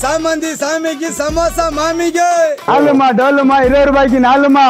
சாமந்தி சாமிக்கு சமோசா மாமிக்கு 4மா டோலுமா 20 ரூபாய்க்கு 4மா.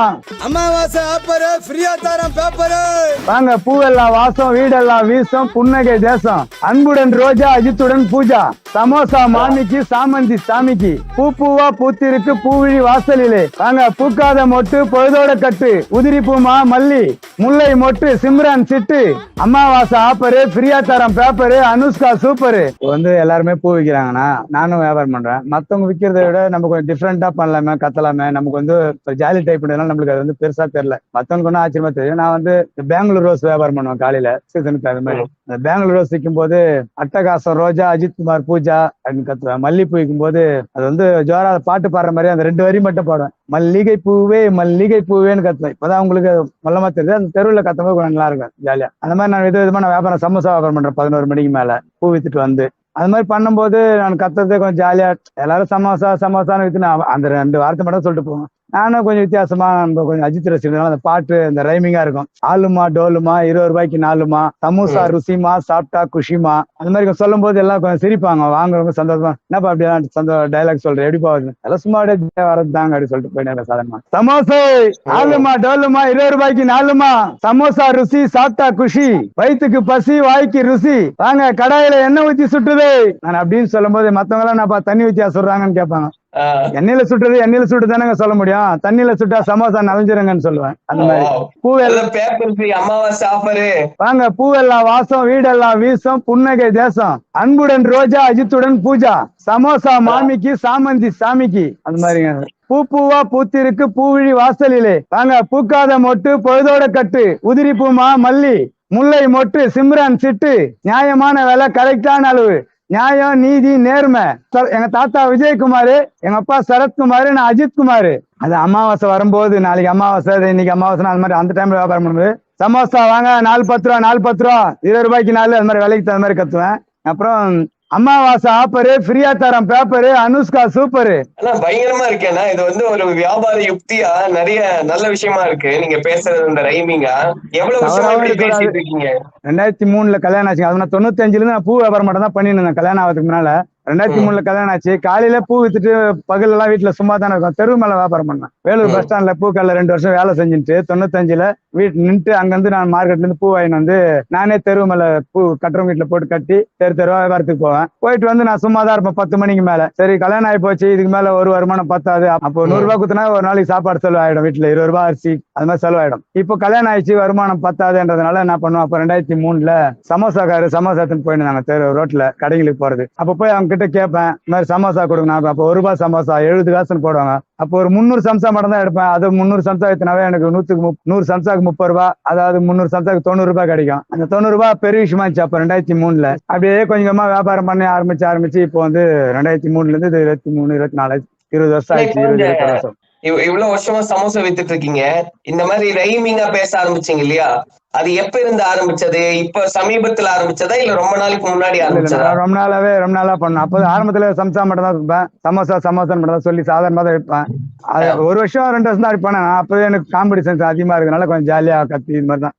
அமாவாசை ஆப்பரு ஃப்ரீயா தரம் பேப்பரு. வாங்க பூவெல்லாம் வாசம் வீடெல்லாம் வீசம் புன்னகை தேசம் அன்புடன் ரோஜா அஜித்துடன் பூஜா சமோசா மாமிக்கு சாமந்தி சாமிக்கு பூவா பூத்திருக்கு பூவிழி வாசலிலே வாங்க பூக்காத மொட்டு பொழுதோட கட்டு உதிரி பூமா மல்லி முல்லை மொட்டு சிம்ரன் சிட்டு அமாவாசை ஆப்பரு ஃப்ரீயா தரம் பேப்பரு அனுஷ்கா சூப்பரு. வந்து எல்லாருமே பூ விற்கிறாங்கண்ணா நானும் வியாபாரம் பண்றேன். மத்தவங்க விற்கிறத விட நம்ம கொஞ்சம் டிஃப்ரெண்டா பண்ணலாமே கத்தலாமே நமக்கு வந்து ஜாலி டைப் நம்மளுக்கு அது வந்து பெருசா தெரியல. மத்தவங்களுக்கு ஒன்னும் ஆச்சரியமா தெரியும். நான் வந்து பெங்களூர் ரோஸ் வியாபாரம் பண்ணுவேன் காலையில சீசனுக்கு அது மாதிரி. பெங்களூர் ரோஸ் விற்கும் போது அட்டகாசம் ரோஜா அஜித் குமார் பூஜா அப்படின்னு கத்துவேன். மல்லிப்பூ விற்கும் போது அது வந்து ஜோரா பாட்டு பாடுற மாதிரி அந்த 2 வரி மட்டும் பாடுவேன். மல்லிகை பூவேன்னு கத்துவேன். இப்பதான் உங்களுக்கு மல்லமா தெரியுது. அந்த தெருவில் கத்தும் போது கொஞ்சம் நல்லா இருக்கும் ஜாலியா. அந்த மாதிரி நான் விதமா நான் வியாபாரம் சமோசா வியாபாரம் பண்றேன் 11 மணிக்கு மேல பூ வித்துட்டு வந்து. அது மாதிரி பண்ணும்போது நான் கத்துறதே கொஞ்சம் ஜாலியா எல்லாரும் சமோசான்னு வித்துனா அந்த 2 வார்த்தை மட்டும் சொல்லிட்டு போவேன். நானும் கொஞ்சம் வித்தியாசமா நம்ம கொஞ்சம் அஜித் ரசிகனால அந்த பாட்டு அந்த ரைமிங்கா இருக்கும். ஆலுமா டோலுமா 20 ரூபாய்க்கு 4மா சமோசா ருசிமா சாப்பிட்டா குஷிமா அந்த மாதிரி சொல்லும் போது எல்லாம் கொஞ்சம் சிரிப்பாங்க. வாங்குறவங்க சந்தோஷமா என்னப்பா அப்படியே டைலாக் சொல்றேன் எப்படி போகுது எல்லாம் சும்மா வரதுதாங்க அப்படின்னு சொல்லிட்டு போயிட்டு சாதாரணமா சமோசா ஆலுமா டோலுமா 20 ரூபாய்க்கு 4மா சமோசா ருசி சாப்பிட்டா குஷி வயிற்றுக்கு பசி வாய்க்கு ருசி வாங்க கடாயில எண்ணெய் ஊத்தி சுட்டுது நான் அப்படின்னு சொல்லும் போது மத்தவங்க எல்லாம் நான் தண்ணி ஊத்தியா சொல்றாங்கன்னு கேட்பாங்க. எண்ணெயில சுட்டு தானங்க சொல்ல முடியும். தண்ணியில சுட்டா சமோசா நலஞ்சிருங்கன்னு சொல்லுவேன். அந்த மாதிரி வாங்க பூவெல்லாம் வாசம் வீடெல்லாம் வீசம் புன்னகை தேசம் அன்புடன் ரோஜா அஜித்துடன் பூஜா சமோசா மாமிக்கு சாமந்தி சாமிக்கு அந்த மாதிரிங்க. பூவா பூத்திருக்கு பூவிழி வாசலிலே வாங்க பூக்காத மொட்டு பொழுதோட கட்டு உதிரி பூமா மல்லி முல்லை மொட்டு சிம்ரன் சிட்டு நியாயமான விலை கரெக்டான அளவு நியாயம் நீதி நேர்மை. எங்க தாத்தா விஜயகுமார் எங்க அப்பா சரத்குமார் நான் அஜித் குமார். அது அமாவாசை வரும்போது நாளைக்கு அமாவாசை இன்னைக்கு அமாவாசை அந்த மாதிரி அந்த டைம்ல வியாபாரம் பண்ணும்போது சமோசா வாங்க 4 10 ரூபா 20 ரூபாய்க்கு 4 அது மாதிரி விலைக்கு தகுந்த மாதிரி கத்துவேன். அப்புறம் அமாவாசை ஆப்பரு ஃப்ரீயா தரம் பேப்பரு அனுஷ்கா சூப்பரு. பயங்கரமா இருக்கேன்னா இது வந்து ஒரு வியாபார யுக்தியா நிறைய நல்ல விஷயமா இருக்கு. நீங்க பேசுறது இந்த ரைமிங்கா எவ்வளவு விஷயமா பேசிட்டு இருக்கீங்க. 2003 கல்யாணம் ஆச்சு. அது 95 நான் பூ வியாபாரம் மட்டும் தான் பண்ணிட்டு இருந்தேன். கல்யாணம் ஆகிறதுக்கு முன்னால 2003 கல்யாணம் ஆச்சு. காலையில பூ வித்துட்டு பகல் எல்லாம் வீட்டுல சும்மா தானே இருக்கும். தெரு மேல வியாபாரம் பண்ணேன். வேலூர் பஸ் ஸ்டாண்ட்ல பூக்கல்ல 2 வருஷம் வேலை செஞ்சுட்டு 95 வீட்டு நின்று அங்கிருந்து நான் மார்க்கெட்ல இருந்து பூ வாங்கிட்டு வந்து நானே தெரு மேல பூ கட்டுறவங்க வீட்டுல போட்டு கட்டி தெருவா வியாபாரத்துக்கு போவேன். போயிட்டு வந்து நான் சும்மா தான் இருப்பேன் 10 மணிக்கு மேல. சரி கல்யாணம் ஆகி போச்சு இதுக்கு மேல ஒரு வருமானம் பத்தாது. அப்போ 100 ரூபாய் குத்துனா ஒரு நாளைக்கு சாப்பாடு செலவு ஆயிடும். வீட்டுல 20 ரூபாய் அரிசி அது மாதிரி செலவாயிடும். இப்போ கல்யாணம் ஆயிடுச்சு வருமானம் பத்தாதுன்றதுனால என்ன பண்ணுவோம். அப்ப 2003 சமோசா போயிருந்தாங்க தெரு ரோட்ல கடைகளுக்கு போறது. அப்ப போய் அவங்க கிட்ட கேட்பேன் இந்த மாதிரி சமோசா கொடுங்க. அப்போ 1 ரூபாய் சமோசா 70 காசுன்னு போடுவாங்க. அப்போ ஒரு 300 சம்சா மட்டும் தான் எடுப்பேன். அது 300 சம்சா எடுத்தினாவே எனக்கு 100 சம்சாக்கு 30 ரூபாய் அதாவது 300 சம்சாக்கு 90 ரூபாய் கிடைக்கும். அந்த 90 ரூபாய் பெரிய விஷயமா இருந்துச்சு அப்ப 2003. அப்படியே கொஞ்சமா வியாபாரம் பண்ணி ஆரம்பிச்சு இப்போ வந்து 2003 இருந்து 23 24 20 வருஷம் ஆயிடுச்சு. 20 வருஷம் இவ்வளவு வருஷமா சமோசா வித்துட்டு இருக்கீங்க. இந்த மாதிரி ரைமிங்கா பேச ஆரம்பிச்சீங்க இல்லையா? அது எப்ப இருந்து ஆரம்பிச்சது? இப்ப சமீபத்துல ஆரம்பிச்சதா இல்ல ரொம்ப நாளைக்கு முன்னாடி ஆரம்பிச்சதா? ரொம்ப நாளா பண்ணேன். அப்போ ஆரம்பத்துல சம்சா மட்டும் தான் இருப்பேன். சமோசா மட்டும் தான் சொல்லி சாதாரணமா தான் இருப்பேன். அது 1 வருஷம் 2 வருஷம் தான் இருப்பேன். அப்பவே எனக்கு காம்படிஷன்ஸ் அதிகமா இருக்கனால கொஞ்சம் ஜாலியா கத்தி இது மாதிரி தான்